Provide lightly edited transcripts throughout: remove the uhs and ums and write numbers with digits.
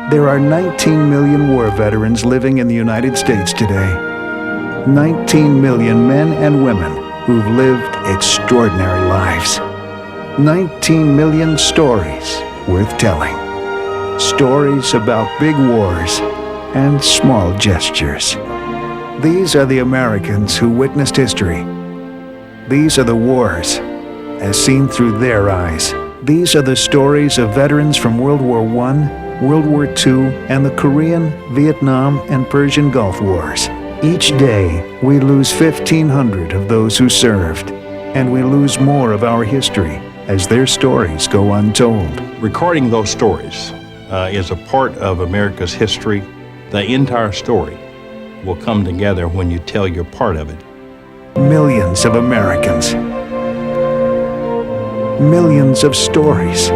There are 19 million war veterans living in the United States today. 19 million men and women who've lived extraordinary lives. 19 million stories worth telling. Stories about big wars and small gestures. These are the Americans who witnessed history. These are the wars as seen through their eyes. These are the stories of veterans from World War I, World War II, and the Korean, Vietnam, and Persian Gulf Wars. Each day, we lose 1,500 of those who served, and we lose more of our history as their stories go untold. Recording those stories is a part of America's history. The entire story will come together when you tell your part of it. Millions of Americans. Millions of stories.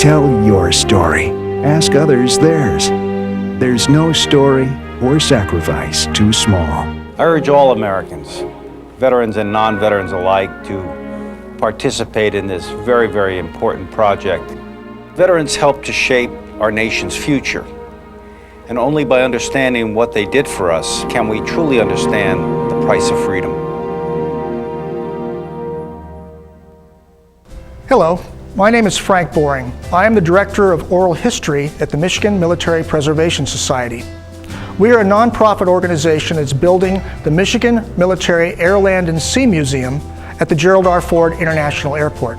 Tell your story. Ask others theirs. There's no story or sacrifice too small. I urge all Americans, veterans and non-veterans alike, to participate in this very, very important project. Veterans help to shape our nation's future. And only by understanding what they did for us can we truly understand the price of freedom. Hello, my name is Frank Boring. I am the Director of Oral History at the Michigan Military Preservation Society. We are a nonprofit organization that's building the Michigan Military Air, Land, and Sea Museum at the Gerald R. Ford International Airport.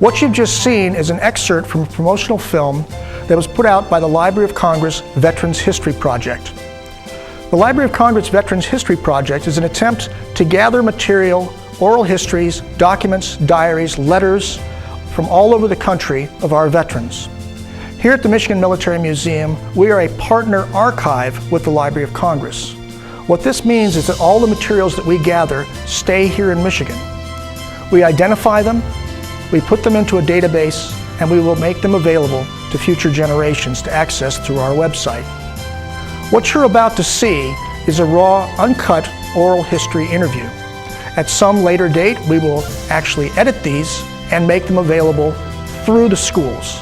What you've just seen is an excerpt from a promotional film that was put out by the Library of Congress Veterans History Project. The Library of Congress Veterans History Project is an attempt to gather material, oral histories, documents, diaries, letters from all over the country of our veterans. Here at the Michigan Military Museum, we are a partner archive with the Library of Congress. What this means is that all the materials that we gather stay here in Michigan. We identify them, we put them into a database, and we will make them available to future generations to access through our website. What you're about to see is a raw, uncut oral history interview. At some later date, we will actually edit these and make them available through the schools.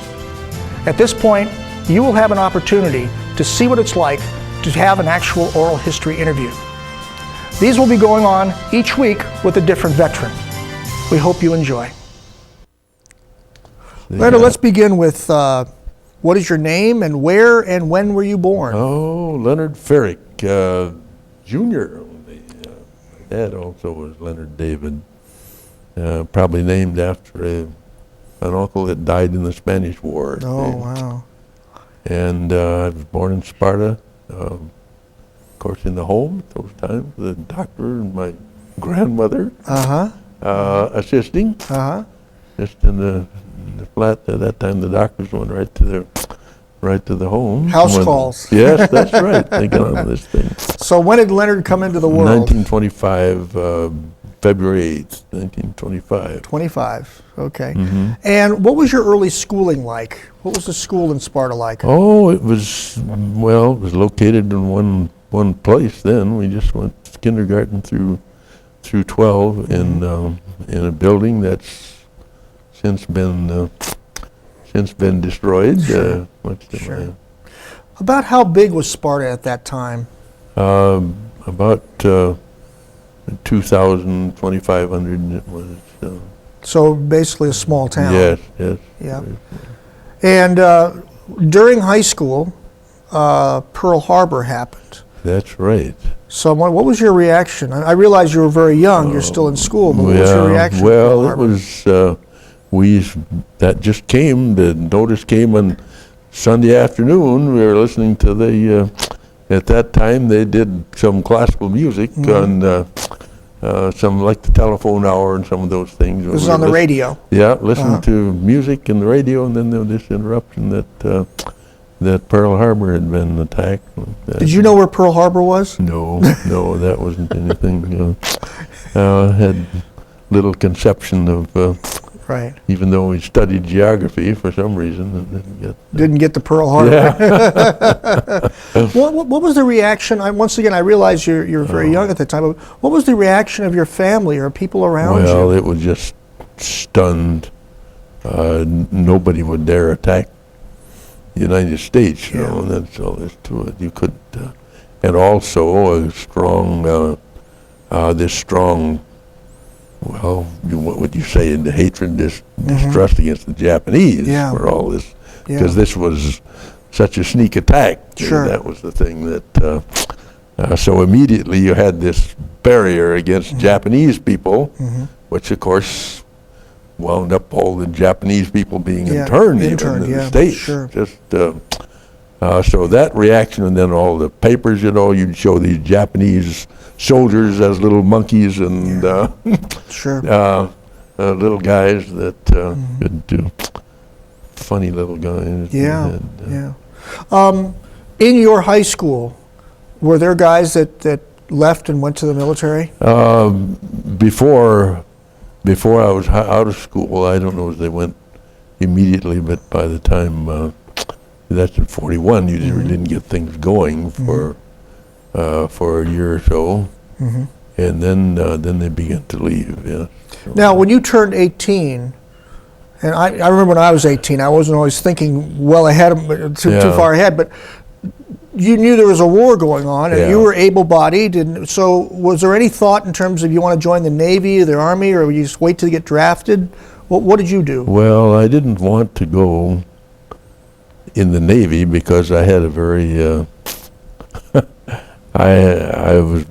At this point, you will have an opportunity to see what it's like to have an actual oral history interview. These will be going on each week with a different veteran. We hope you enjoy. Leonard, let's begin with what is your name and where and when were you born? Oh, Leonard Feerick, Jr. My dad also was Leonard David, probably named after an uncle that died in the Spanish War. Oh, wow. And I was born in Sparta, of course in the home at those times, the doctor and my grandmother assisting. Just in the flat at that time, the doctors went right to the home. House calls. Yes, that's right. They got on this thing. So when did Leonard come into the world? 1925, February 8th, 1925. 25, okay. And what was your early schooling like? What was the school in Sparta like? Oh, it was located in one place then. We just went kindergarten through 12 in a building that's since been destroyed. Sure. Sure. About how big was Sparta at that time? About 2,000, 2,500 it was. So basically a small town. Yes, yes. Yeah. And during high school, Pearl Harbor happened. That's right. So what was your reaction? I realize you were very young. You're still in school, but what was your reaction? Well, it was that just came. The notice came on Sunday afternoon. We were listening to the. At that time, they did some classical music on some like the telephone hour and some of those things. This is on the radio. Yeah, listening to music in the radio, and then there was this interruption that Pearl Harbor had been attacked. Did you know where Pearl Harbor was? No, that wasn't anything. Had little conception of. Right. Even though we studied geography, for some reason, didn't get to Pearl Harbor. Yeah. What was the reaction? Once again, I realize you're very young at the time. But what was the reaction of your family or people around you? Well, it was just stunned. Nobody would dare attack United States, you know, and that's all there's to it. You could, and also a strong, this strong, well, what would you say, in the hatred, distrust against the Japanese for all this, because this was such a sneak attack. Sure. That was the thing that, so immediately you had this barrier against Japanese people, which of course wound up all the Japanese people being interned even in the States. Sure. Just, so that reaction, and then all the papers, you know, you'd show these Japanese soldiers as little monkeys and little guys that could do funny little guys. In your high school, were there guys that left and went to the military? Before I was out of school, I don't know if they went immediately, but by the time that's in 41, you didn't get things going for a year or so, and then they began to leave. Yeah. So. Now, when you turned 18, and I remember when I was 18, I wasn't always thinking well ahead of too far ahead, but you knew there was a war going on, and you were able-bodied, and so was there any thought in terms of you want to join the Navy or the Army, or would you just wait till you get drafted? What did you do? Well, I didn't want to go in the Navy because I had a very, I was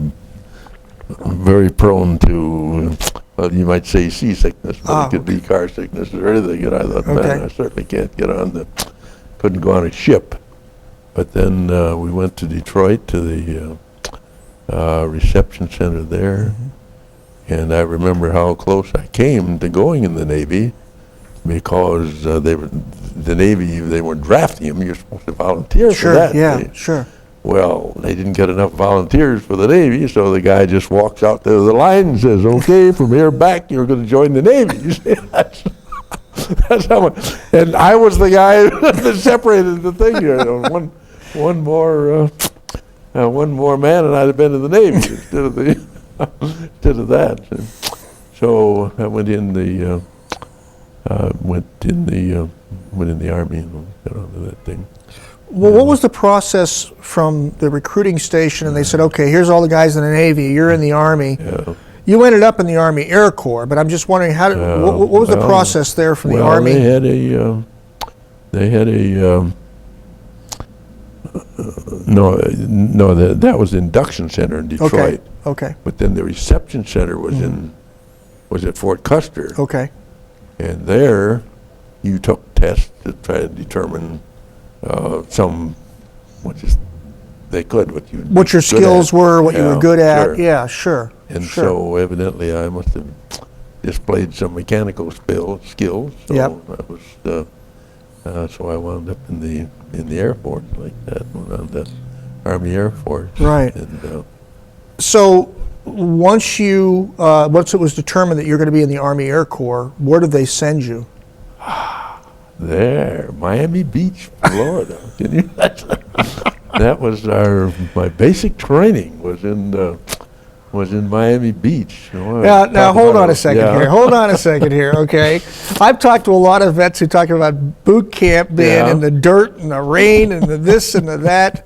very prone to, well, you might say seasickness, but it could be car sickness or anything, and I thought, man, I certainly can't get on couldn't go on a ship. But then we went to Detroit to the reception center there, and I remember how close I came to going in the Navy, because the Navy, they weren't drafting them. You're supposed to volunteer for that. Sure. Well, they didn't get enough volunteers for the Navy, so the guy just walks out to the line and says, "Okay, from here back, you're going to join the Navy." You see, that's how much. And I was the guy that separated the thing here. One more man, and I'd have been in the Navy instead of that. And so I went in the Army and got onto that thing. Well, what was the process from the recruiting station, and they said, okay, here's all the guys in the Navy, you're in the Army. Yeah. You ended up in the Army Air Corps, but I'm just wondering, what was the process there from the Army? They had a that was the induction center in Detroit. Okay. But then the reception center was at Fort Custer. Okay. And there, you took tests to try to determine what your skills were, what you were good at. Sure. Yeah, sure. And so evidently, I must have displayed some mechanical skills. So that was so I wound up in the Air Force like that, on the Army Air Force. Right. And, so once it was determined that you're going to be in the Army Air Corps, where did they send you? There, Miami Beach, Florida. Can you? That was my basic training was in Miami Beach. Now hold on a second here. Hold on a second here, okay? I've talked to a lot of vets who talk about boot camp being in the dirt and the rain and the this and the that.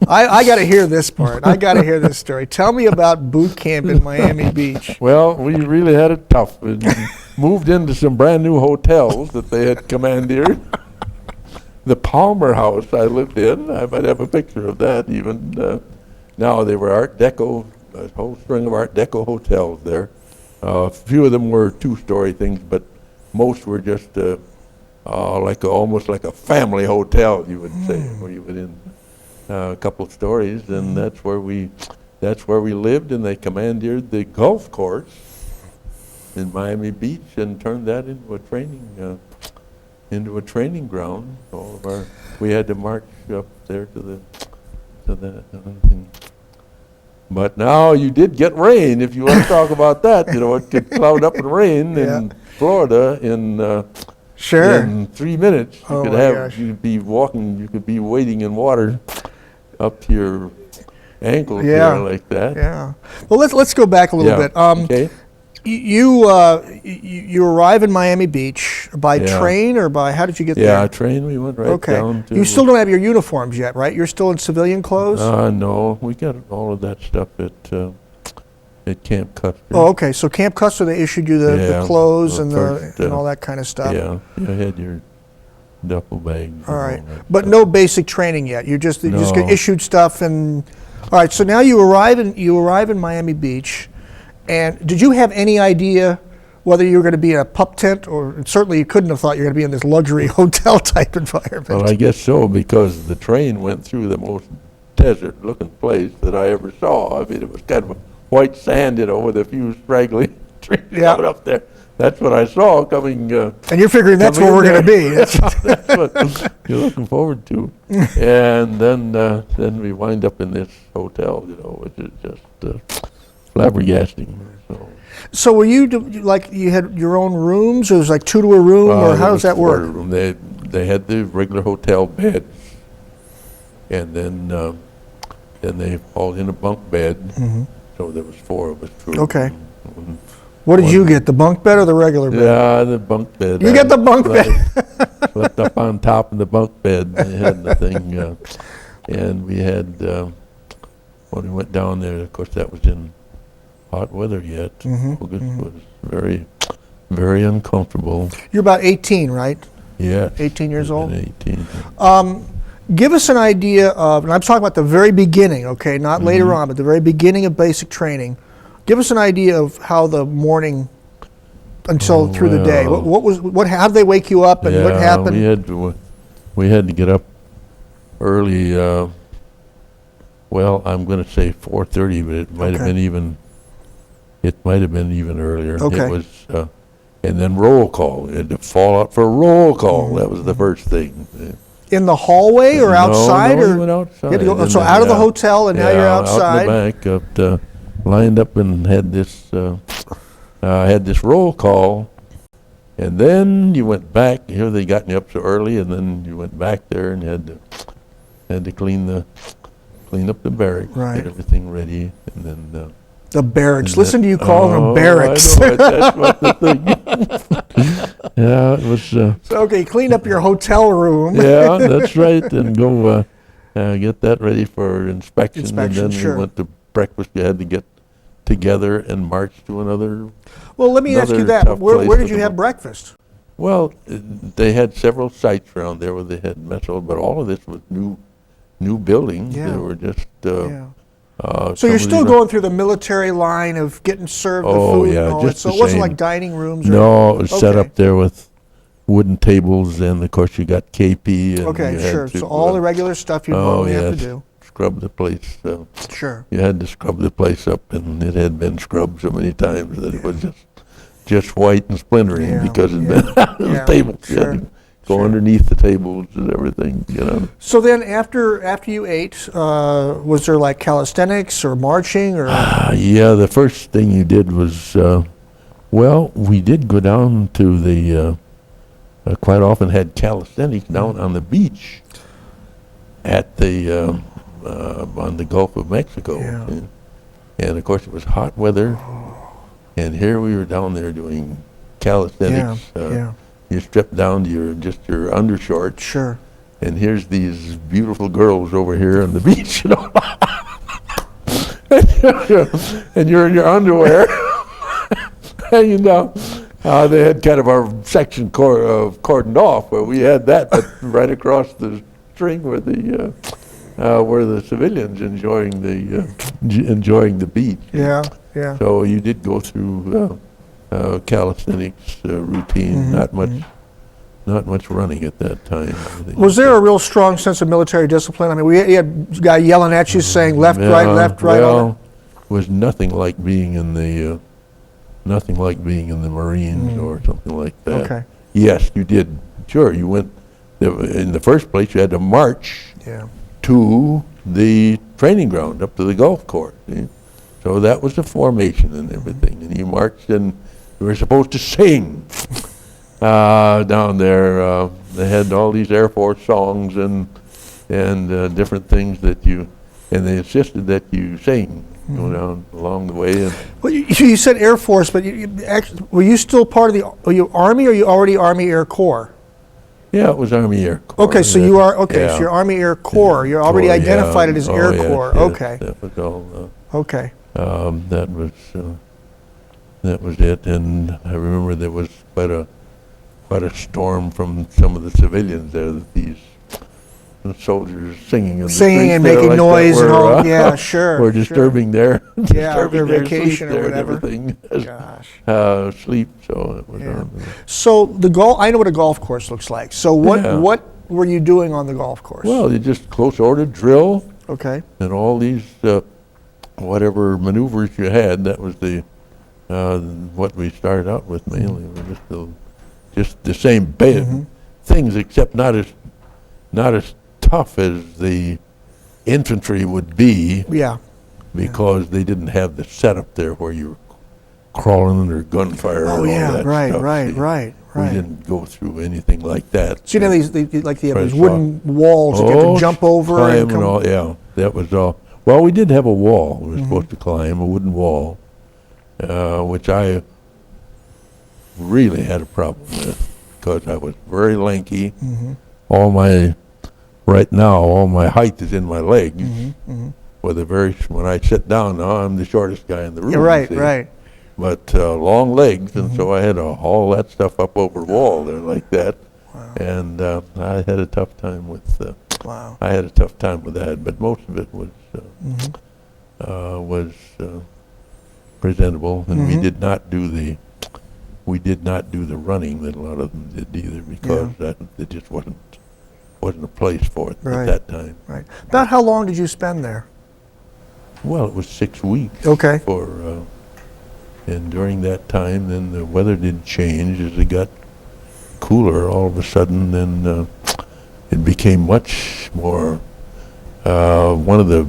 I got to hear this part. I got to hear this story. Tell me about boot camp in Miami Beach. Well, we really had it tough. We moved into some brand new hotels that they had commandeered. The Palmer House I lived in, I might have a picture of that even. Now they were Art Deco, a whole string of Art Deco hotels there. A few of them were two-story things, but most were just almost like a family hotel, you would say, where you would in a couple of stories, and that's where we lived. And they commandeered the Gulfport in Miami Beach and turned that into a training ground. We had to march up there to that thing. But now you did get rain. If you want to talk about that, it could cloud up and rain in Florida in 3 minutes. You could be wading in water up to your ankles here like that. Yeah. Well, let's go back a little bit. Okay. You arrive in Miami Beach by train or by, how did you get there? Yeah, train, we went right down to... You still don't have your uniforms yet, right? You're still in civilian clothes? No, we got all of that stuff at Camp Custer. Oh, okay, so Camp Custer, they issued you the clothes and all that kind of stuff. Yeah, you had your duffel bag. All right, but no basic training yet. You just get issued stuff and... All right, so now you arrive in Miami Beach, and did you have any idea whether you were going to be in a pup tent, or certainly you couldn't have thought you were going to be in this luxury hotel type environment? Well, I guess so, because the train went through the most desert-looking place that I ever saw. I mean, it was kind of white sand, with a few straggly trees out up there. That's what I saw coming. And you're figuring that's where we're going to be. That's what you're looking forward to. And then we wind up in this hotel, which is just flabbergasting. So were you you had your own rooms, or it was like 2 to a room, or how does that work? Room. They had the regular hotel beds, and then they hauled in a bunk bed. Mm-hmm. So there was 4 of us. Okay. What did you get, the bunk bed or the regular bed? Yeah, the bunk bed. You get the bunk bed. Slept up on top of the bunk bed. They had the thing, and we had, when we went down there, of course, that was in hot weather yet. Mm-hmm. August was very, very uncomfortable. You're about 18, right? Yeah. 18 years old? 18. Give us an idea of, and I'm talking about the very beginning, okay, not later on, but the very beginning of basic training. Give us an idea of how the morning until through the day. How did they wake you up, and what happened? We had to get up early. Well, I'm going to say 4:30, but it might have been even. It might have been even earlier. Okay. It was, and then roll call. We had to fall out for a roll call. That was the first thing. In the hallway or outside? No, we went outside. So out of the hotel, and now you're outside. Out in the back, lined up and had this roll call, and then you went back. Here they got you up so early, and then you went back there and had to clean up the barracks, get everything ready, and then. The barracks. Listen to you call them barracks. I know, that's what the thing. Yeah, it was. So, okay, clean up your hotel room. Yeah, that's right, and go get that ready for inspection. And then we went to breakfast. You had to get together and march to another. Well, let me ask you that. Where did you have breakfast? Well, they had several sites around there where they had mess hall, but all of this was new buildings. Yeah. They were just. So you're still going through the military line of getting served the food and all that. So it wasn't like dining rooms? No, it was set up there with wooden tables, and of course you got KP. And okay, sure. So all the regular stuff you normally have to do. Scrub the place. Sure. You had to scrub the place up, and it had been scrubbed so many times that it was just white and splintering because it had been on the table. Sure. Go underneath the tables and everything, So then after you ate, was there like calisthenics or marching or? Yeah, the first thing you did was, we did go down to the, quite often had calisthenics down on the beach at the, on the Gulf of Mexico. Yeah. And of course it was hot weather, and here we were down there doing calisthenics. You strip down to your undershorts. Sure. And here's these beautiful girls over here on the beach, and you're in your underwear, hanging down. They had kind of our section cordoned off, but we had that right across the string where the civilians enjoying the beach. Yeah. So you did go through. Calisthenics routine, not much running at that time. Was there a real strong sense of military discipline? I mean, we had a guy yelling at you saying left, right, left, right. Well, was nothing like being in the Marines or something like that. Okay. Yes, you did. Sure, you went. In the first place, you had to march to the training ground up to the Gulfport. So that was the formation and everything, and you marched and. We were supposed to sing down there. They had all these Air Force songs and different things and they insisted that you sing. go down along the way. And Well, you said Air Force, but were you still part of were you Army, or you already Army Air Corps? yeah, it was Army Air Corps. Okay, so you are, okay, Yeah. so you're Army Air Corps. You're already Corps, yeah. identified it as Air Oh, yes, Corps. yes, Okay, that was all. okay. That was it, and I remember there was quite a storm from some of the civilians there. That these soldiers singing in the Singing streets and there making like that noise and were, all, yeah, sure. were disturbing their disturbing their their vacation sleep or there and whatever. everything. Gosh. Sleep. So it was. Yeah. So I know what a golf course looks like. So Yeah. what were you doing on the golf course? Well, you just close order drill. Okay. And all these whatever maneuvers you had, that was the what we started out with mainly. Were just the same things, except not as tough as the infantry would be, Yeah. because they didn't have the setup there where you're crawling under gunfire. Oh and all yeah. that Right. stuff. Right. See, Right. We Right. didn't go through anything like that. So you know these Fresh wooden walls that you have to jump over climb and come. all, yeah, that was all. Well, we did have a wall. We were supposed to climb a wooden wall, which I really had a problem with because I was very lanky. All my height is in my legs. When I sit down now, I'm the shortest guy in the room. Yeah, right. you see. Right. But long legs, and so I had to haul that stuff up over the wall there like that. Wow. And I had a tough time with. Wow. I had a tough time with that, but most of it was presentable, and we did not do the running that a lot of them did either, because it just wasn't a place for it Right. at that time. Right. About how long did you spend there? Well, it was 6 weeks. Okay. And during that time, then the weather did change as it got cooler. All of a sudden, then it became much more. One of the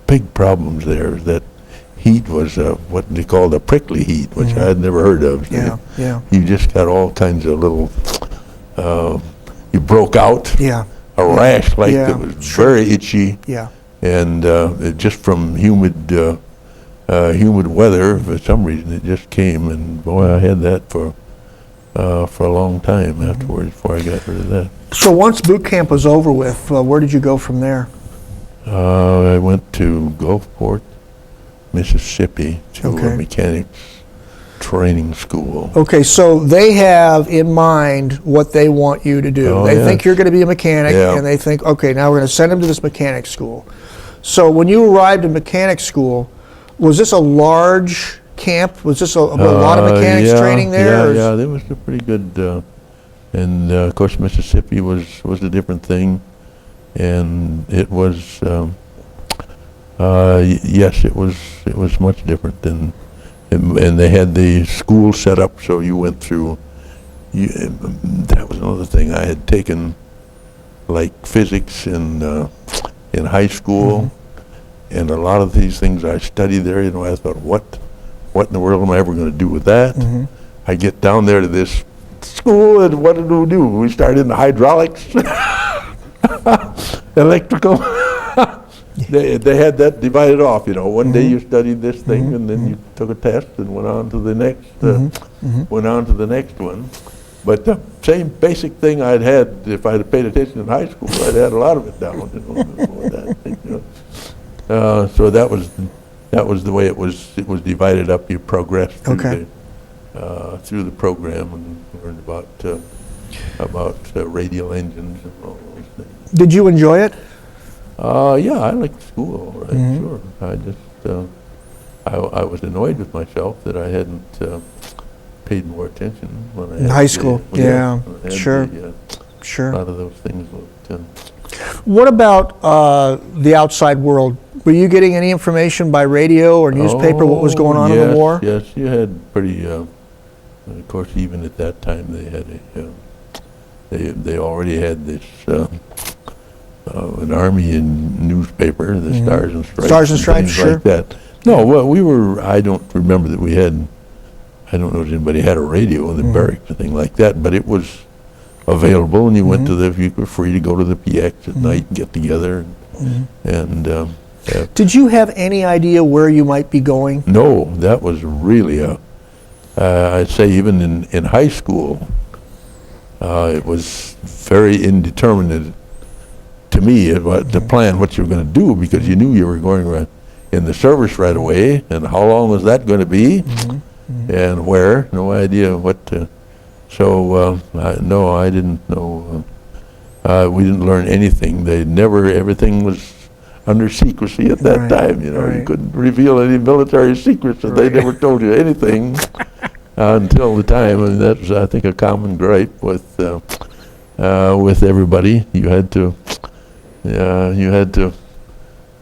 big problems there is that heat was what they call the prickly heat, which I had never heard of. Yeah. Yeah. You just got all kinds of little. You broke out. Yeah. A rash like Yeah, that was very itchy. Yeah. And just from humid weather, for some reason, it just came, and boy, I had that for a long time afterwards before I got rid of that. So once boot camp was over with, where did you go from there? I went to Gulfport, Mississippi, to Okay. a mechanics training school. Okay, so they have in mind what they want you to do. Oh, They yes. think you're going to be a mechanic, Yeah. and they think, okay, now we're going to send him to this mechanic school. So when you arrived in mechanic school, was this a large camp? Was this a lot of mechanics training there? Yeah, there was a pretty good, and of course Mississippi was a different thing, and it was, yes, it was much different than, and they had the school set up so you went through. That was another thing. I had taken like physics in high school, and a lot of these things I studied there. You know, I thought, what in the world am I ever going to do with that? I get down there to this school, and what did we do? We started in the hydraulics, electrical. They had that divided off. You know, one day you studied this thing, and then you took a test and went on to the next. Went on to the next one. But the same basic thing I'd had if I'd paid attention in high school, I'd had a lot of it down. You know, so that was the way it was. It was divided up. You progressed through through the program and learned about radial engines and all those things. Did you enjoy it? Yeah, I liked school. Right, sure. I just I was annoyed with myself that I hadn't paid more attention when I In had high the- school, when I yeah, had sure. the, Sure. a lot of those things looked. What about the outside world? Were you getting any information by radio or newspaper what was going on in the war? Yes, you had pretty. Of course, even at that time, they had they already had this an army newspaper, the Stars and Stripes. Stars and Stripes, things sure. like that. No, well, we were. I don't remember that we had. I don't know if anybody had a radio in the barracks or anything like that, but it was available, and you went to you were free to go to the PX at night and get together, and Did you have any idea where you might be going? No, that was really I'd say even in high school, it was very indeterminate to me about the plan, what you were going to do, because you knew you were going in the service right away, and how long was that going to be, and where, no idea what to. So, no, I didn't know. We didn't learn anything. Everything was under secrecy at that time. You know, you couldn't reveal any military secrets, and they never told you anything until the time. And that was, I think, a common gripe with everybody. You had to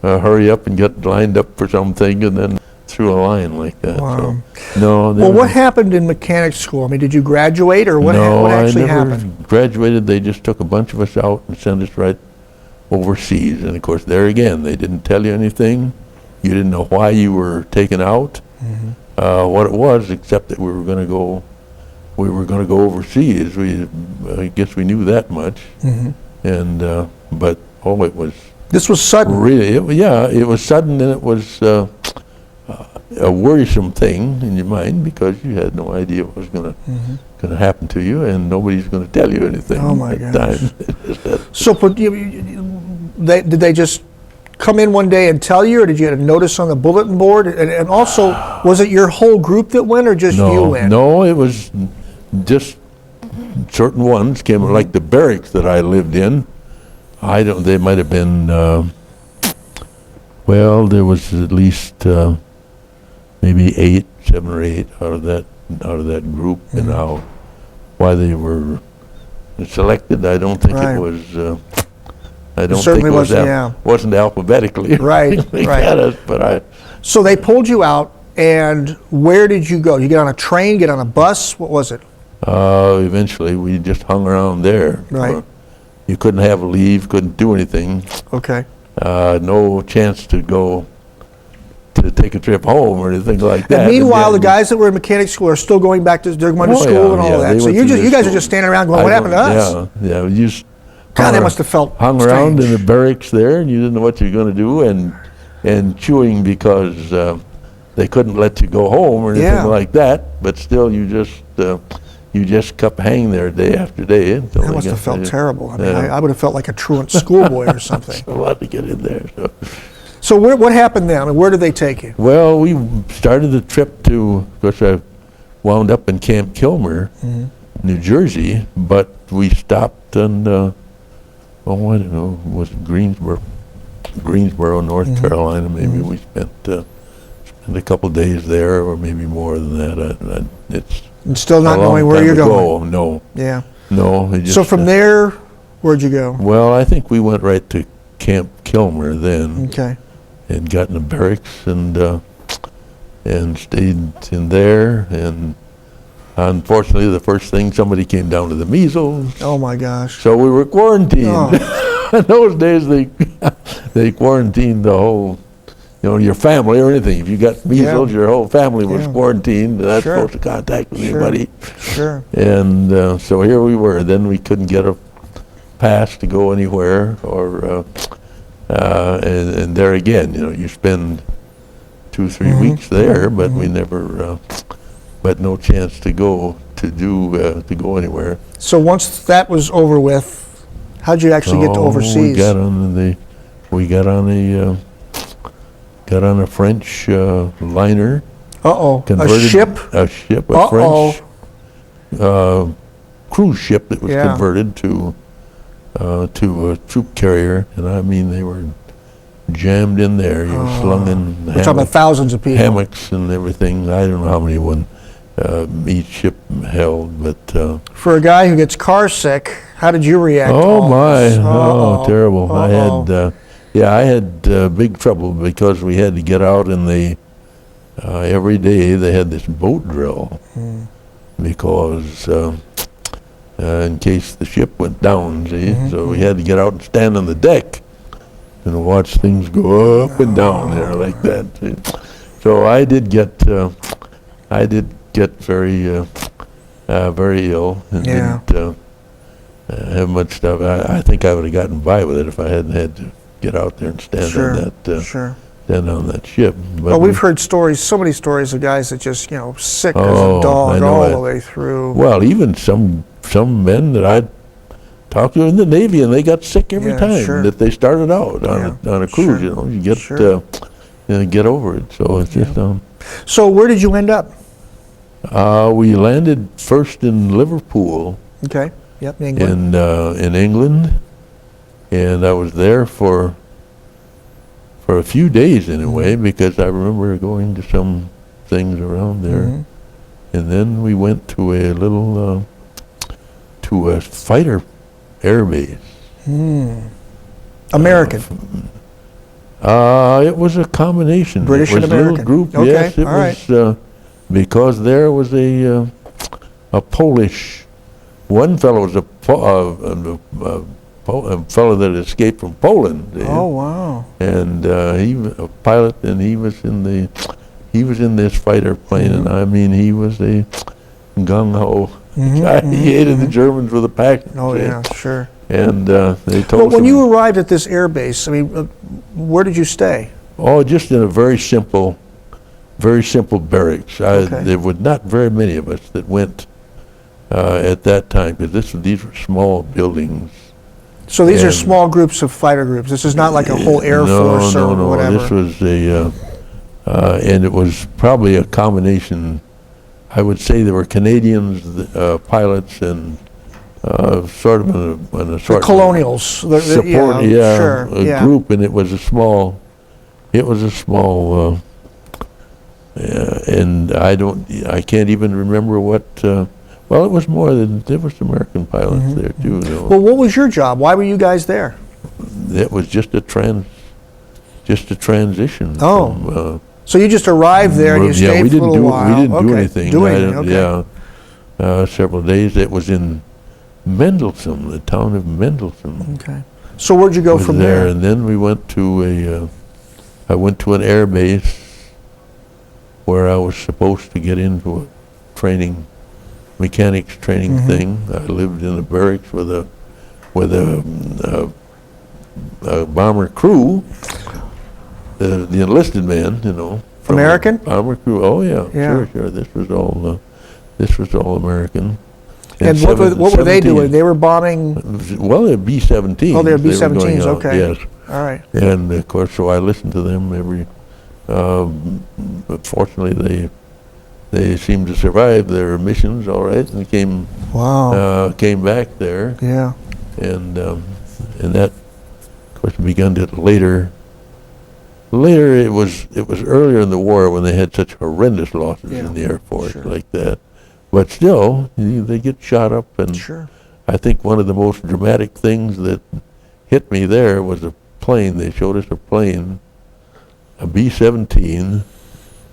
hurry up and get lined up for something, and then through a line like that. Wow. So, no. Well, what happened in mechanic school? I mean, did you graduate, or what actually happened? I never graduated. They just took a bunch of us out and sent us right overseas. And of course, there again, they didn't tell you anything. You didn't know why you were taken out, what it was, except that we were going to go. We were going to go overseas. I guess we knew that much. And but it was. This was sudden. Really, it was sudden, and it was a worrisome thing in your mind, because you had no idea what was going to happen to you, and nobody's going to tell you anything. Oh my at gosh! time. So, did they just come in one day and tell you, or did you get a notice on the bulletin board? And also, was it your whole group that went, or just you went? No, it was just certain ones came, like the barracks that I lived in. They might have been. Well, there was at least maybe 7 or 8 out of that group, and why they were selected, I don't think it was. I don't think it wasn't alphabetically. Right. So they pulled you out, and where did you go? You get on a train, get on a bus? What was it? Eventually, we just hung around there. Right. You couldn't have a leave, couldn't do anything. Okay. No chance to go to take a trip home or anything like that. And meanwhile, the guys that were in mechanic school are still going back to school and all that. So you guys are just standing around going, "What happened to us?" Yeah. You just God, that must have felt hung strange. around in the barracks there, and you didn't know what you were going to do, and chewing because they couldn't let you go home or anything like that. But still, you just kept hanging there day after day. Until That must have felt terrible. I mean, I would have felt like a truant schoolboy or something. A lot to get in there. So what happened then? I mean, where did they take you? Well, we started the trip to, of course, I wound up in Camp Kilmer, New Jersey, but we stopped in, I don't know, was it Greensboro, North Carolina, maybe. We spent a couple of days there, or maybe more than that. And still not knowing where you're going? No. Yeah. No. So from there, where'd you go? Well, I think we went right to Camp Kilmer then. Okay. And got in the barracks and stayed in there. And unfortunately, the first thing, somebody came down with the measles. Oh my gosh. So we were quarantined. Oh. In those days, they quarantined the whole, your family or anything. If you got measles, your whole family was quarantined. Not supposed to contact with anybody. Sure. And so here we were. Then we couldn't get a pass to go anywhere, or and there again, you spend 2-3 weeks there, but we never, but no chance to go anywhere. So once that was over with, how'd you actually get to overseas? We got on a French liner. A ship? A ship, a French cruise ship that was converted to a troop carrier, and I mean they were jammed in there. You were slung in We're talking about thousands of people. Hammocks and everything. I don't know how many each ship held, but for a guy who gets car sick, how did you react? Oh my! Terrible! I had big trouble because we had to get out in the every day. They had this boat drill because in case the ship went down, so we had to get out and stand on the deck and watch things go up and down there like that. So I did get very ill and didn't have much stuff. I think I would have gotten by with it if I hadn't had to get out there and stand Sure, on that sure. stand on that ship. But Well, we've heard stories, so many stories of guys that just, sick as a Oh, I dog know all it. the way through. Well, even some men that I talked to in the Navy, and they got sick every Yeah, time sure. that they started out on a cruise. Sure. You get Sure. get over it. So it's just So where did you end up? we landed first in Liverpool Okay. Yep, in England. in England, and I was there for a few days anyway, because I remember going to some things around there. Mhm. And then we went to a little, to a fighter airbase. American. It was a combination. British it was and a American. little group, Okay, yes. It all right. was, because there was a Polish, one fellow was a fellow that escaped from Poland. Oh, wow. And he was a pilot, and he was in this fighter plane, and I mean, he was a gung-ho guy. He hated the Germans with a passion. Oh, yeah, sure. And they Well, told when him, you arrived at this air base, I mean, where did you stay? oh, just in a very simple barracks. Okay. There were not very many of us that went at that time, because these were small buildings. So these are And- small groups of fighter groups. This is not like a whole air force or no. whatever. This was and it was probably a combination. I would say there were Canadians, pilots, and sort of an the assortment. colonials. Support, Sure, a group, and it was a small. And I can't even remember what. Well, it was more than there was American pilots there too. Though. Well, what was your job? Why were you guys there? It was just a transition. Oh. From, So you just arrived there and you yeah, stayed we for a didn't little do while. we didn't do Okay. anything. Do I anything, don't- okay. Yeah, several days. It was in Mendelssohn, the town of Mendelssohn. Okay. So where'd you go Was from there, there? and then we went to I went to an air base where I was supposed to get into a mechanics training thing. I lived in a barracks with a bomber crew, the enlisted men, from American? the bomber crew. Oh yeah, Yeah. sure. This was all American. And what were they doing? They were bombing. Well, they're B-17s. Oh, they're They were going B-17s. out, Okay. Yes. All right. And of course, so I listened to them every. But fortunately, they seemed to survive their missions all right, and came back there, Yeah. and that, of course, began to later. Later, it was earlier in the war when they had such horrendous losses in the Air Force Sure. like that. But still, they get shot up, and Sure. I think one of the most dramatic things that hit me there was a plane. They showed us a plane, a B-17,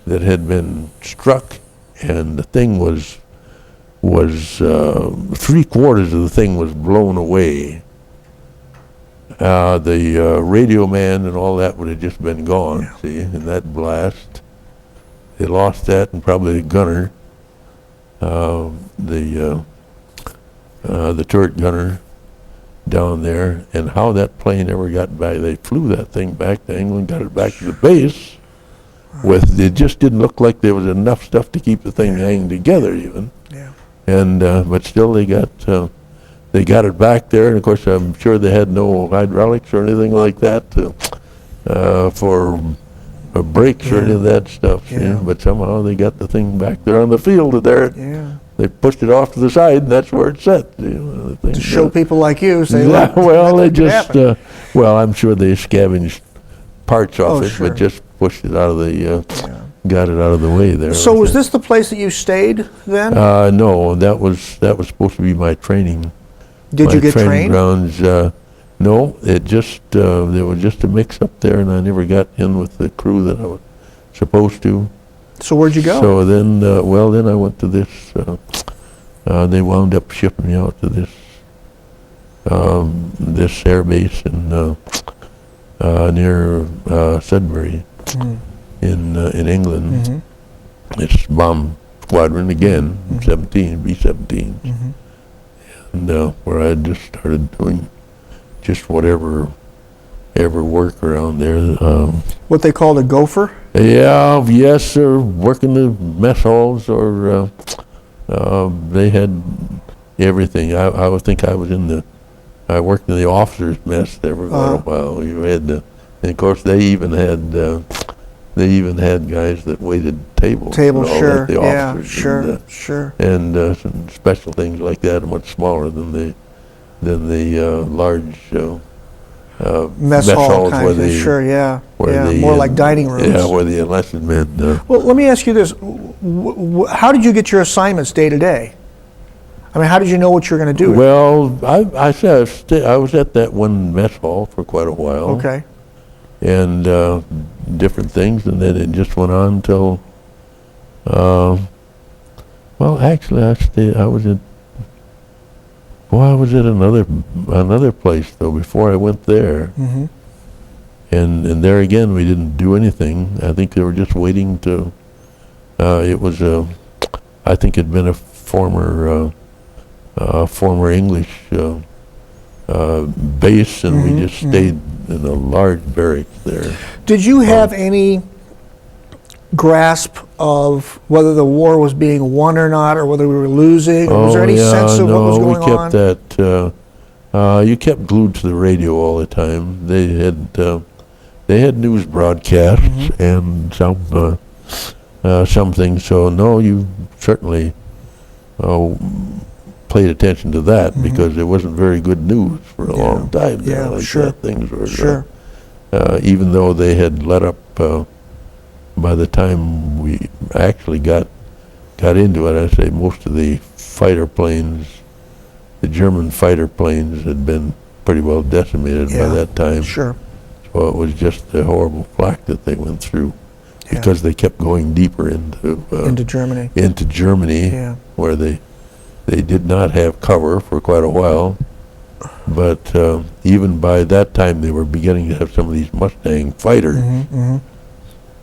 that had been struck, and the thing was 3/4 of the thing was blown away. The radio man and all that would have just been gone, see, in that blast. They lost that, and probably the gunner, the turret gunner down there, and how that plane ever got back. They flew that thing back to England, got it back to the base. It just didn't look like there was enough stuff to keep the thing hanging together even. Yeah. And but still they got it back there, and of course I'm sure they had no hydraulics or anything like that for brakes or any of that stuff. see? Yeah. But somehow they got the thing back there on the field there. Yeah. They pushed it off to the side, and that's where it's set. The thing, To show people like you, say, yeah, look, well, they that could just, happen. well, I'm sure they scavenged parts off Oh, it, sure. but just pushed it out of the, got it out of the way there. So was this the place that you stayed then? No, that was supposed to be my training. Did my you get training trained? grounds. No, it just, there was just a mix-up there, and I never got in with the crew that I was supposed to. So where'd you go? So then, then I went to this, they wound up shipping me out to this air base in near Sudbury in England. It's bomb squadron again, 17 B-17s, and where I just started doing just whatever ever work around there. What they called a gopher? Yeah, yes, or working the mess halls, or they had everything. I would think I worked in the officers' mess there for quite a while. You had and of course they even had guys that waited tables. Tables, and all sure, that, the yeah, officers, sure, sure. and some special things like that, much smaller than the large Mess hall halls kind where of thing, the sure, yeah. where Yeah, the, more like dining rooms. Yeah, where the enlisted men. Well, let me ask you this. How did you get your assignments day to day? I mean, how did you know what you were going to do? Well, I said I was at that one mess hall for quite a while. Okay. And different things, and then it just went on till. Well, actually, I was at another place though before I went there. Mm-hmm. And there again, we didn't do anything. I think they were just waiting to. It was I think it'd been a former English base, and we just stayed in a large barracks there. Did you have any grasp of whether the war was being won or not, or whether we were losing? Was there any sense of what was going we on? kept that. You kept glued to the radio all the time. They had news broadcasts and some things. So no, you certainly played attention to that because it wasn't very good news for a long time there. Yeah, like sure. that. Things were Sure. even though they had let up. By the time we actually got into it, I'd say most of the fighter planes, the German fighter planes, had been pretty well decimated by that time. Sure. So it was just a horrible flak that they went through because they kept going deeper into Germany. Into Germany, where they did not have cover for quite a while. But even by that time, they were beginning to have some of these Mustang fighters.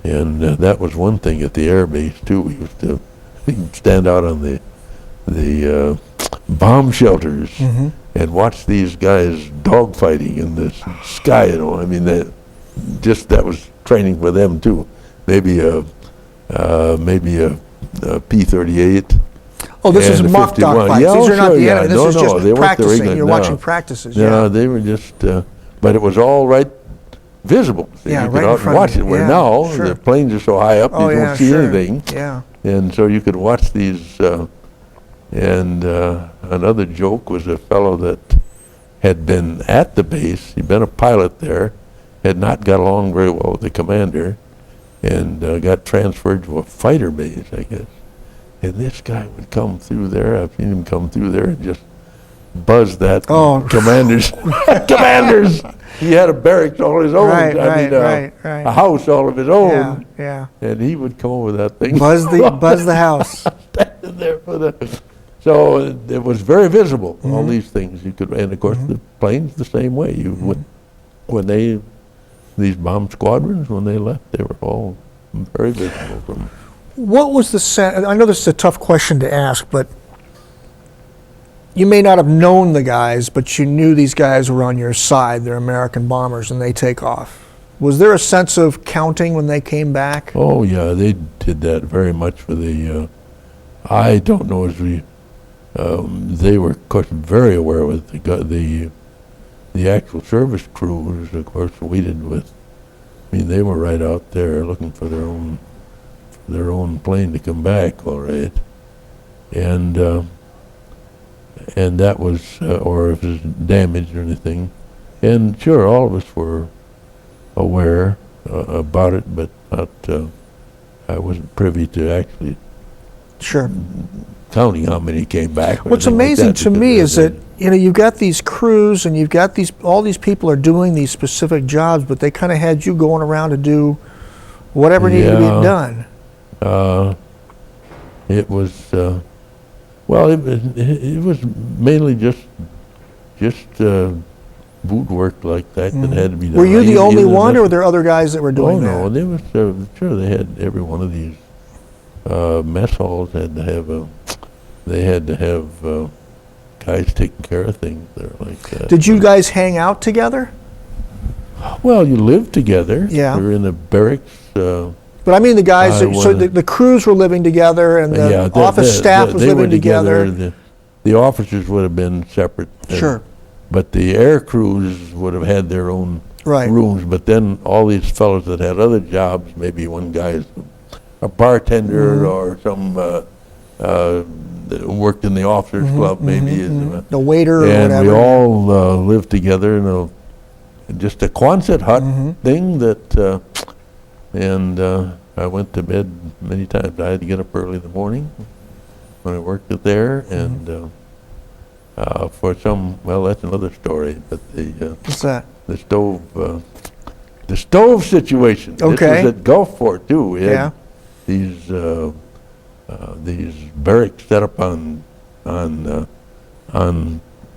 And that was one thing at the airbase too. We used to stand out on the bomb shelters and watch these guys dogfighting in the sky. You know, I mean, that was training for them too. Maybe a P-38. Oh, this is mock 51. dogfights. Yeah, These are not the enemy. This is they just weren't practicing. You're watching practices. Yeah, they were just. But it was all right. Visible. So yeah, you right could out and watch it. Where now the planes are so high up, you don't see anything. Yeah. And so you could watch these. And another joke was a fellow that had been at the base. He'd been a pilot there, had not got along very well with the commander, and got transferred to a fighter base, I guess. And this guy would come through there. I've seen him come through there and just buzz that commanders. He had a barracks all his own. A house all of his own. Yeah. And he would come over that thing. Buzz the house. Standing there so it was very visible. All these things you could, and of course the planes the same way. You would, these bomb squadrons when they left, they were all very visible from. What was the sense? I know this is a tough question to ask, but you may not have known the guys, but you knew these guys were on your side. They're American bombers, and they take off. Was there a sense of counting when they came back? Oh yeah, they did that very much for the. I don't know as we. They were, of course, very aware with the actual service crews. Of course, we did with. I mean, they were right out there looking for their own plane to come back, all right, and that was, or if it was damaged or anything. And sure, all of us were aware about it, but not, I wasn't privy to actually counting how many came back. What's amazing to me is that, you've got these crews and you've got all these people are doing these specific jobs, but they kind of had you going around to do whatever needed to be done. It was, well, it was mainly just boot work like that that had to be done. Were you the only one, or were there other guys that were doing that? Oh no, they was sure they had every one of these mess halls had to have guys taking care of things there like that. Did you guys hang out together? Well, you lived together. Yeah. We were in the barracks. But I mean the guys, so the crews were living together and the office staff was they living were together. The officers would have been separate. Sure. But the air crews would have had their own Right. rooms. But then all these fellows that had other jobs, maybe one guy's a bartender or some that worked in the officers club, maybe. The waiter or and whatever. we all lived together in just a Quonset hut thing that, and I went to bed many times. I had to get up early in the morning when I worked it there, and for some, well, that's another story, but What's that? the stove situation. Okay. This was at Gulfport too. We had Yeah. these barracks set up on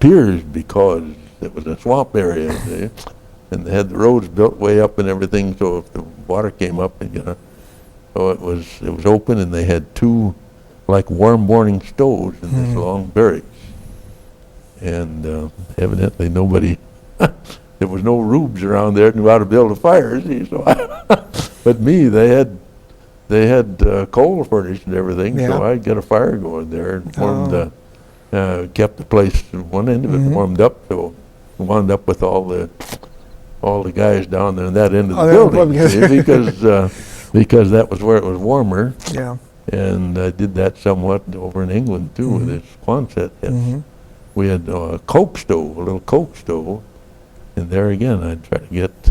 piers because it was a swamp area, and they had the roads built way up and everything. So if the water came up, so it was open, and they had two like warm morning stoves in this long barracks, and evidently nobody. There was no rubes around there knew how to build a fire. See, so but me, they had coal furnished and everything, so I'd get a fire going there and warmed, kept the place, one end of it warmed up, so wound up with all the guys down there in that end of the building, see, because that was where it was warmer. Yeah. And I did that somewhat over in England too with this Quonset. We had a coke stove, a little coke stove, and there again I'd try to get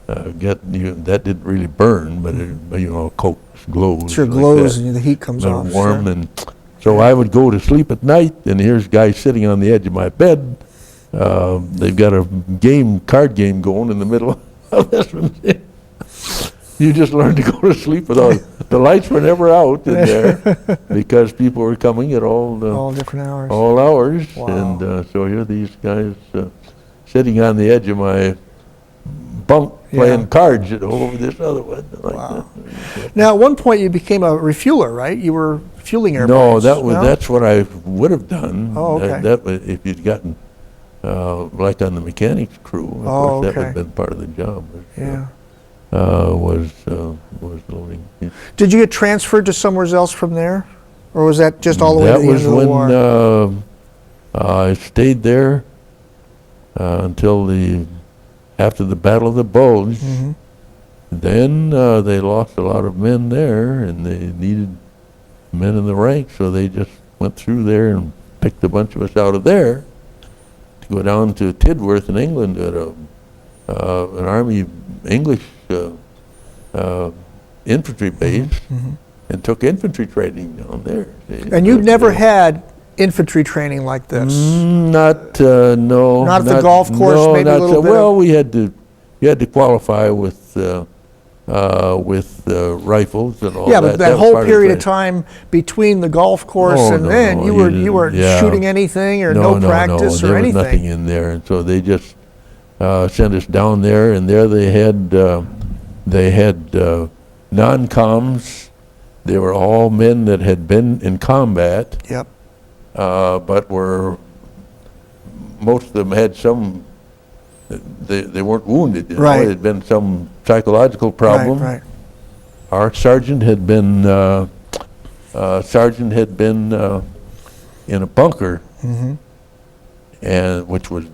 that didn't really burn, but it, coke glows. Sure, like glows that. and the heat comes off. Warm, sure. and so I would go to sleep at night, and here's guys sitting on the edge of my bed. They've got a card game going in the middle of this one. You just learned to go to sleep without the lights were never out in there because people were coming at all different hours. all hours, Wow. and so here these guys sitting on the edge of my bunk playing cards over this other one. Like that. Now, at one point, you became a refueler, right? You were fueling airplanes. No, that's what I would have done. Oh, okay. That was, if you'd gotten like on the mechanics crew, of course, that would have been part of the job. Yeah. Was loading. Yeah. Did you get transferred to somewhere else from there, or was that just all the way to the end of the war? That was when I stayed there until after the Battle of the Bulge. Then they lost a lot of men there, and they needed men in the ranks, so they just went through there and picked a bunch of us out of there to go down to Tidworth in England at an Army English infantry base, and took infantry training down there. And you'd never had infantry training like this? Not no. Not at the golf course, no, maybe a little bit. Well, you had to qualify with rifles and all that. Yeah, but that was whole part period the of time between the golf course and no, then, no, you weren't shooting anything or no practice or there anything? was nothing in there, and so they just sent us down there, and there they had non-coms. They were all men that had been in combat. Yep. But most of them had some. They weren't wounded. Right. There had been some psychological problem. Right. Our sergeant had been in a bunker, and which was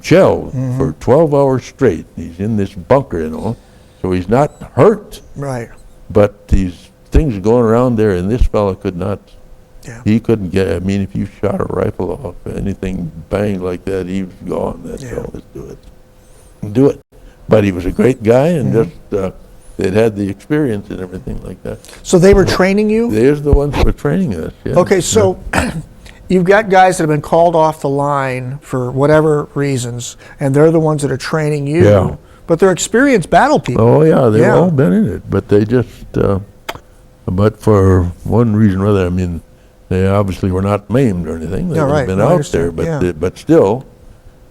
shelled for 12 hours straight. He's in this bunker, so he's not hurt. Right. But these things going around there, and this fellow could not. Yeah. He couldn't get. I mean, if you shot a rifle off anything bang like that, he was gone. That's all. Let's do it. But he was a great guy, and just they'd had the experience and everything like that. So they were training you? They're the ones that were training us. Yeah. Okay, so you've got guys that have been called off the line for whatever reasons, and they're the ones that are training you. Yeah. But they're experienced battle people. Oh yeah, they've all been in it, but they just. But for one reason or other, I mean, they obviously were not maimed or anything. They've been out there, but but still,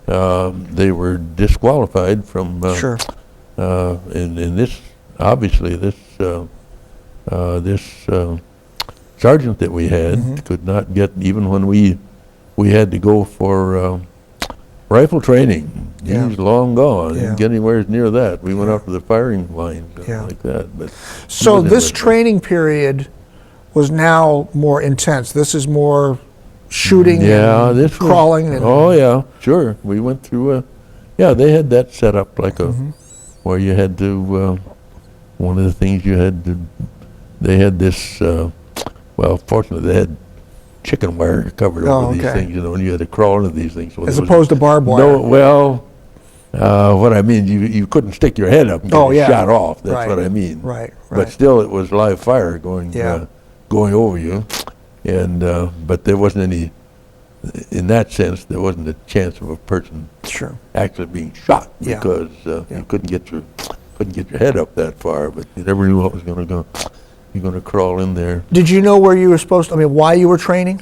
they were disqualified from. Sure. In this, obviously, this sergeant that we had could not get, even when we had to go for Rifle training, Yeah. he's long gone. Yeah. Didn't get anywhere near that. We went out to the firing line Yeah. like that. But So but this anyway. training period was now more intense. This is more shooting Yeah, and this was- crawling. And, Oh yeah, sure. We went through yeah, they had that set up like Mm-hmm. where you had to. One of the things you had to, they had this. Well, fortunately, they had chicken wire covered Oh, over these okay. things, and you had to crawl into these things. So as there was opposed to barbed wire. No, well, what I mean, you couldn't stick your head up and get Oh, yeah. shot off. That's Right. what I mean. Right, But right. still, it was live fire going Yeah. going over you, and but there wasn't any. In that sense, there wasn't a chance of a person Sure. actually being shot Yeah. because Yeah. you couldn't get your head up that far. But you never knew what was going to go. You're going to crawl in there. Did you know where you were supposed to, I mean, why you were training?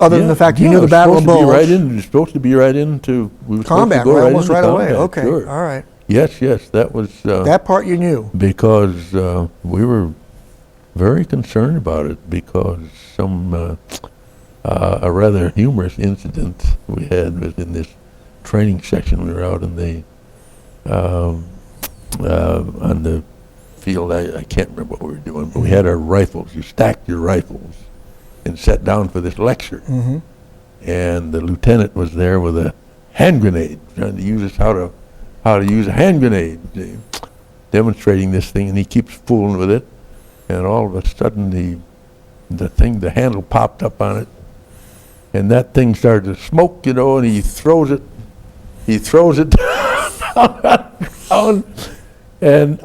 Other than Yeah, the fact you yeah, knew it the was Battle of supposed to be Bulge. right in. You're supposed to be right into. We were Combat, supposed to go right, right almost into right away. combat, Okay, Sure. all right. Yes, that was. That part you knew. Because we were very concerned about it because a rather humorous incident we had was in this training section. We were out in the on the field. I can't remember what we were doing, but we had our rifles. You stacked your rifles and sat down for this lecture. Mm-hmm. And the lieutenant was there with a hand grenade, trying to use us how to use a hand grenade, demonstrating this thing, and he keeps fooling with it, and all of a sudden the handle popped up on it, and that thing started to smoke, and he throws it down, and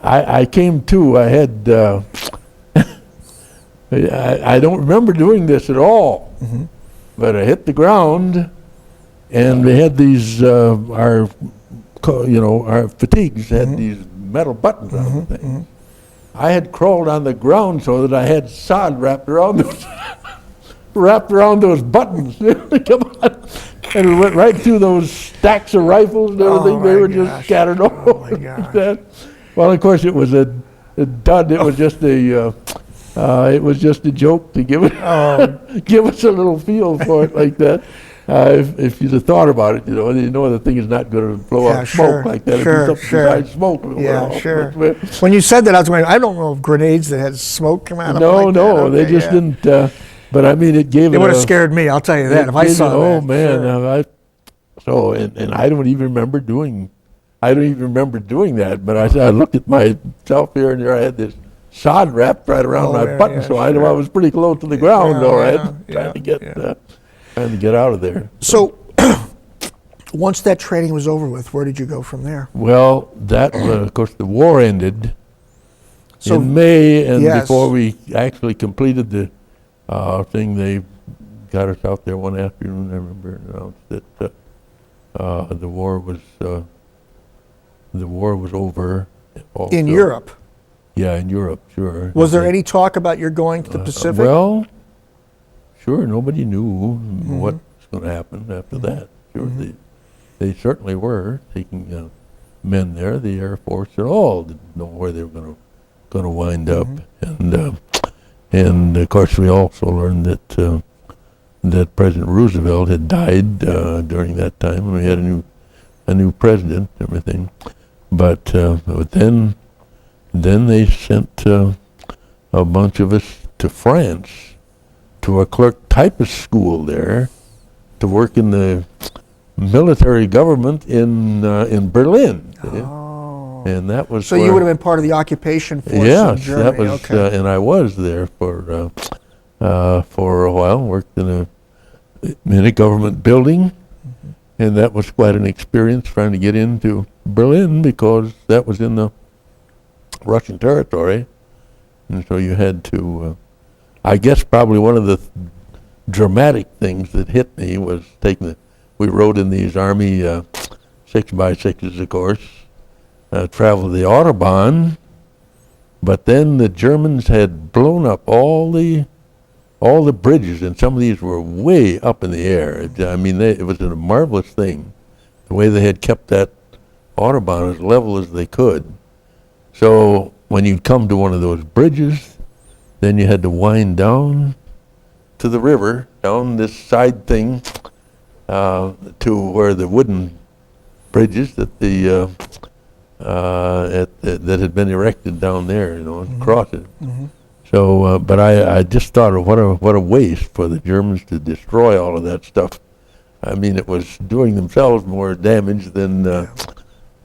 I came to. I had. I don't remember doing this at all, but I hit the ground, and they had these our fatigues had these metal buttons on the thing. I had crawled on the ground so that I had sod wrapped around those buttons. Come on, and we went right through those stacks of rifles and everything. They my were gosh. just scattered all Oh, my over. gosh. That. Well, of course, it was a dud. It was just a joke to give it, give us a little feel for it like that. If you'd have thought about it, you know the thing is not going to blow Yeah, out sure, smoke like that. sure, If it's something sure. besides smoke, it would Yeah, all- sure. but- When you said that, I was going, I don't know of grenades that had smoke come out of them No, like no, that. they Okay, just yeah. didn't. But I mean, it gave It it. would have scared me, I'll tell you that, if I saw that. Oh man, Sure. and I don't even remember doing. I don't even remember doing that. But I looked at myself here, and there I had this sod wrapped right around Oh, my yeah, button, yeah, so I know sure. I was pretty close to the ground, Yeah, though. I yeah, had trying to yeah, get trying to get out of there. So, once that training was over with, where did you go from there? Well, that of course the war ended So- in May, and yes. before we actually completed the thing, they got us out there one afternoon. I remember and announced that the war was over. Also. In Europe. Yeah, in Europe, sure. Was there They- any talk about your going to the Pacific? Well, sure. Nobody knew what was going to happen after that. Sure, they certainly were taking men there. The Air Force and all didn't know where they were going to wind up, and of course we also learned that that President Roosevelt had died during that time, and we had a new president and everything. But then they sent a bunch of us to France to a clerk typist school there to work in the military government in Berlin. Oh. And that was So you would have been part of the occupation force in yes, Germany. that was, okay. and I was there for a while. Worked in a government building, and that was quite an experience trying to get into Berlin because that was in the Russian territory, and so you had to. I guess probably one of the dramatic things that hit me was we rode in these Army 6x6s, of course, traveled the Autobahn, but then the Germans had blown up all the bridges, and some of these were way up in the air. I mean, it was a marvelous thing, the way they had kept that Autobahn as level as they could. So when you'd come to one of those bridges, then you had to wind down to the river, down this side thing, to where the wooden bridges that that had been erected down there, you know, and cross it. So, but I just thought of what a waste for the Germans to destroy all of that stuff. I mean, it was doing themselves more damage than.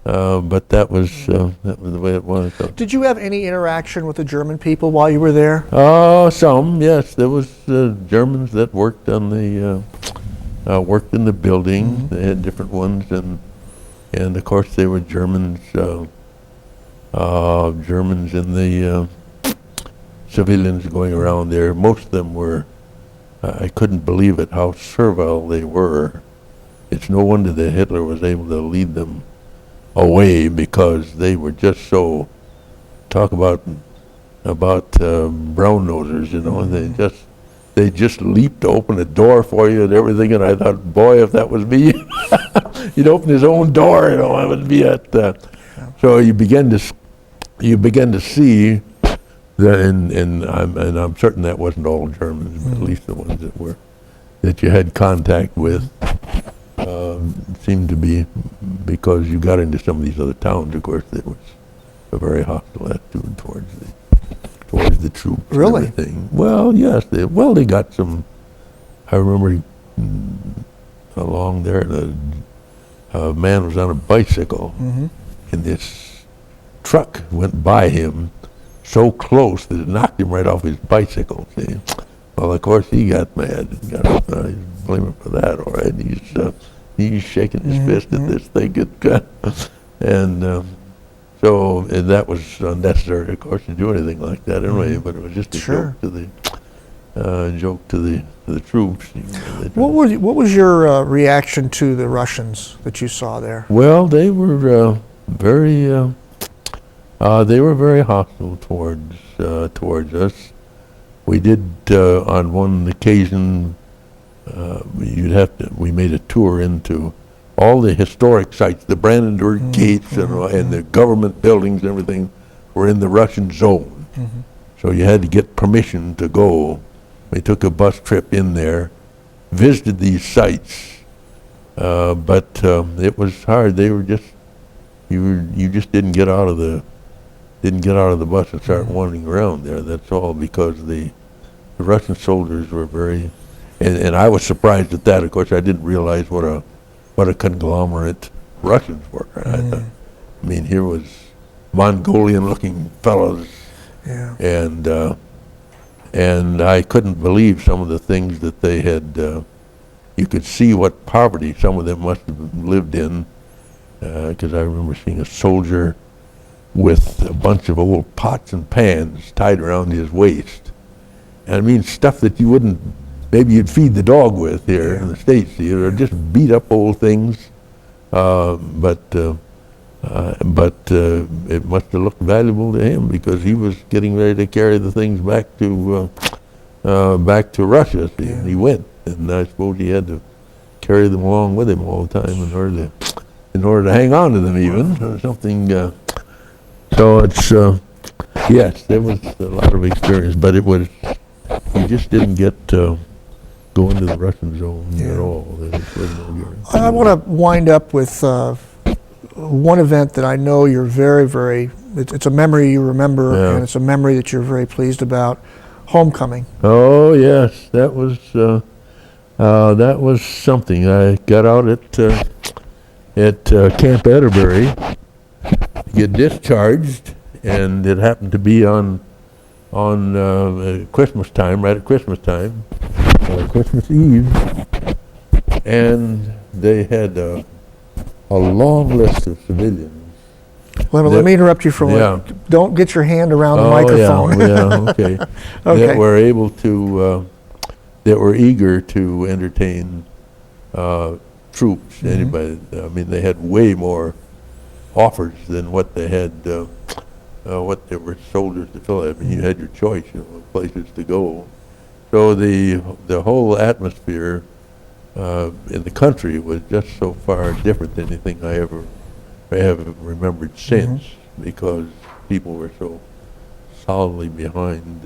But that was the way it was. So. Did you have any interaction with the German people while you were there? Some, yes. There was Germans that worked on the worked in the building. They had different ones, and of course they were Germans. Germans in the civilians going around there. Most of them were. I couldn't believe it how servile they were. It's no wonder that Hitler was able to lead them away, because they were just so, talk about brown nosers, you know. They just leaped to open a door for you and everything, and I thought, boy, if that was me, he'd open his own door, you know. I would be at so you begin to see that, and I'm certain that wasn't all Germans, but at least the ones that you had contact with. Seemed to be, because you got into some of these other towns, of course, there was a very hostile attitude towards the troops. Really? And everything. Well, yes. They got some. I remember along there, a man was on a bicycle, and this truck went by him so close that it knocked him right off his bicycle. See? Well, of course, he got mad and got blame him for that. All right, he's shaking his fist at this thing, and so that was unnecessary, of course, to do anything like that anyway. But it was just a joke to the troops. What was your reaction to the Russians that you saw there? Well, they were very hostile towards us. We did on one occasion. We made a tour into all the historic sites, the Brandenburg gates and the government buildings and everything were in the Russian zone. So you had to get permission to go. We took a bus trip in there, visited these sites, but it was hard. They were just, you just didn't get out of the bus and start wandering around there. That's all, because the Russian soldiers were very. And I was surprised at that. Of course, I didn't realize what a conglomerate Russians were. I mean, here was Mongolian-looking fellows, and I couldn't believe some of the things that they had. You could see what poverty some of them must have lived in, because I remember seeing a soldier with a bunch of old pots and pans tied around his waist. And I mean, stuff that you wouldn't. Maybe you'd feed the dog with here in the States, or just beat up old things. But it must have looked valuable to him, because he was getting ready to carry the things back to Russia. See, and he went, and I suppose he had to carry them along with him all the time in order to hang on to them, even or something. So it's yes, there was a lot of experience, but it was, you just didn't get. Go into the Russian zone at all. I want to wind up with one event that I know you're very, it's a memory you remember, and it's a memory that you're very pleased about, homecoming. Oh, yes, that was something. I got out at Camp Atterbury to get discharged, and it happened to be on Christmas time, right at Christmas time. Christmas Eve, and they had a long list of civilians. Let me interrupt you for a minute. Don't get your hand around the microphone. Okay. That were able to, that were eager to entertain troops. Anybody. I mean, they had way more offers than what they had. What there were soldiers to fill. I mean, you had your choice, places to go. So the whole atmosphere in the country was just so far different than anything I have remembered since, because people were so solidly behind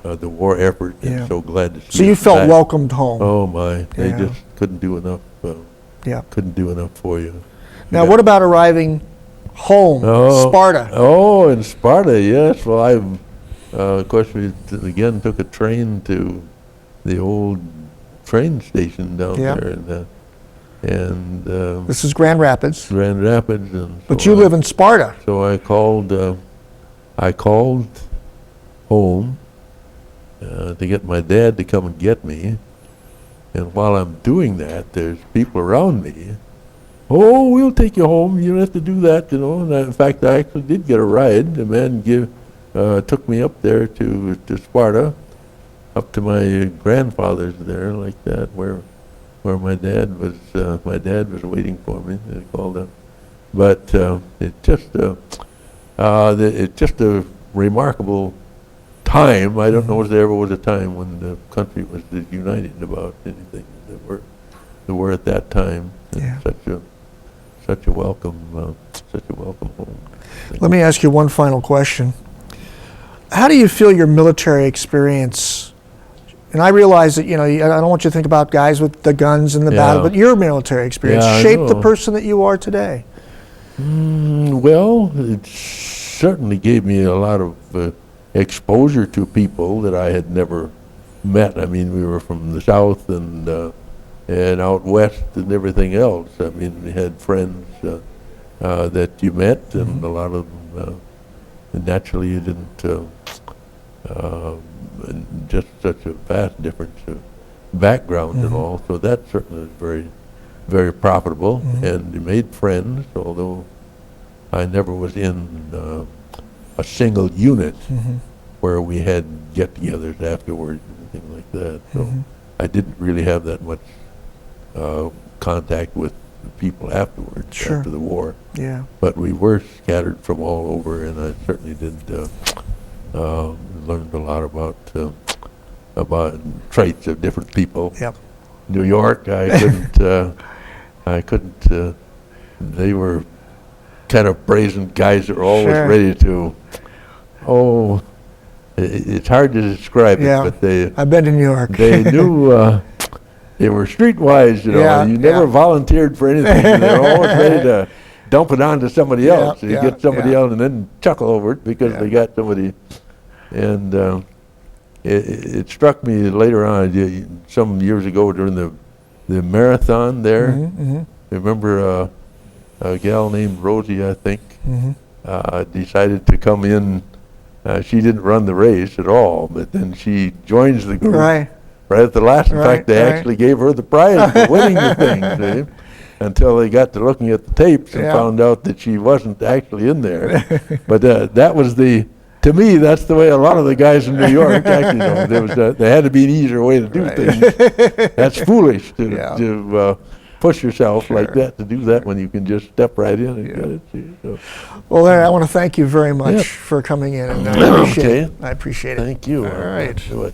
the war effort, Yeah. and so glad to see So you us felt back. welcomed home. Oh my, they Yeah. just couldn't do enough. Yeah. Couldn't do enough for you. Now, Yeah. what about arriving home, Sparta? Oh, in Sparta, yes. Well, of course, we again took a train to the old train station down Yeah. there, and This is Grand Rapids, Grand Rapids, and but so you live in Sparta. So I called home to get my dad to come and get me. And while I'm doing that, there's people around me. Oh, we'll take you home. You don't have to do that, you know. And in fact, I actually did get a ride. The man took me up there to Sparta, up to my grandfather's there, like that, where my dad was. My dad was waiting for me. They called up. But it's just a remarkable time. I don't know if there ever was a time when the country was this united about anything that were at that time. Yeah. Such a welcome home. Let me ask you one final question. How do you feel your military experience, and I realize that, I don't want you to think about guys with the guns in the battle, but your military experience Yeah, I shaped the know. person that you are today? Well, it certainly gave me a lot of exposure to people that I had never met. I mean, we were from the South and out west and everything else. I mean, we had friends that you met, and a lot of them, naturally you didn't, just such a vast difference of background and all. So that certainly was very, very profitable, and you made friends, although I never was in a single unit where we had get-togethers afterwards and things like that. So I didn't really have that much contact with the people afterwards, Sure. after the war. Yeah. But we were scattered from all over, and I certainly did learned a lot about traits of different people. Yep. New York, I couldn't. They were kind of brazen guys that were always Sure. ready to. Oh, it's hard to describe Yeah. it, but I've been to New York. they knew. They were streetwise, you know. Yeah, You never yeah. volunteered for anything. They were always ready to dump it on to somebody Yeah, else. You yeah, get somebody yeah. else and then chuckle over it because Yeah. they got somebody. And it struck me later on, some years ago during the marathon there. Remember a gal named Rosie, I think, decided to come in. She didn't run the race at all, but then she joins the group Right. right at the last. In Right, fact, they right. actually gave her the prize for winning the thing, see? Until they got to looking at the tapes and Yeah. found out that she wasn't actually in there. But that was to me, that's the way a lot of the guys in New York actually know. There had to be an easier way to do Right. things. That's foolish Yeah. to push yourself like that, to do that when you can just step right in and get it. See? So, Well, Larry, I want to thank you very much Yeah. for coming in, and I appreciate Okay. it. I appreciate it. thank you. All right. Do it.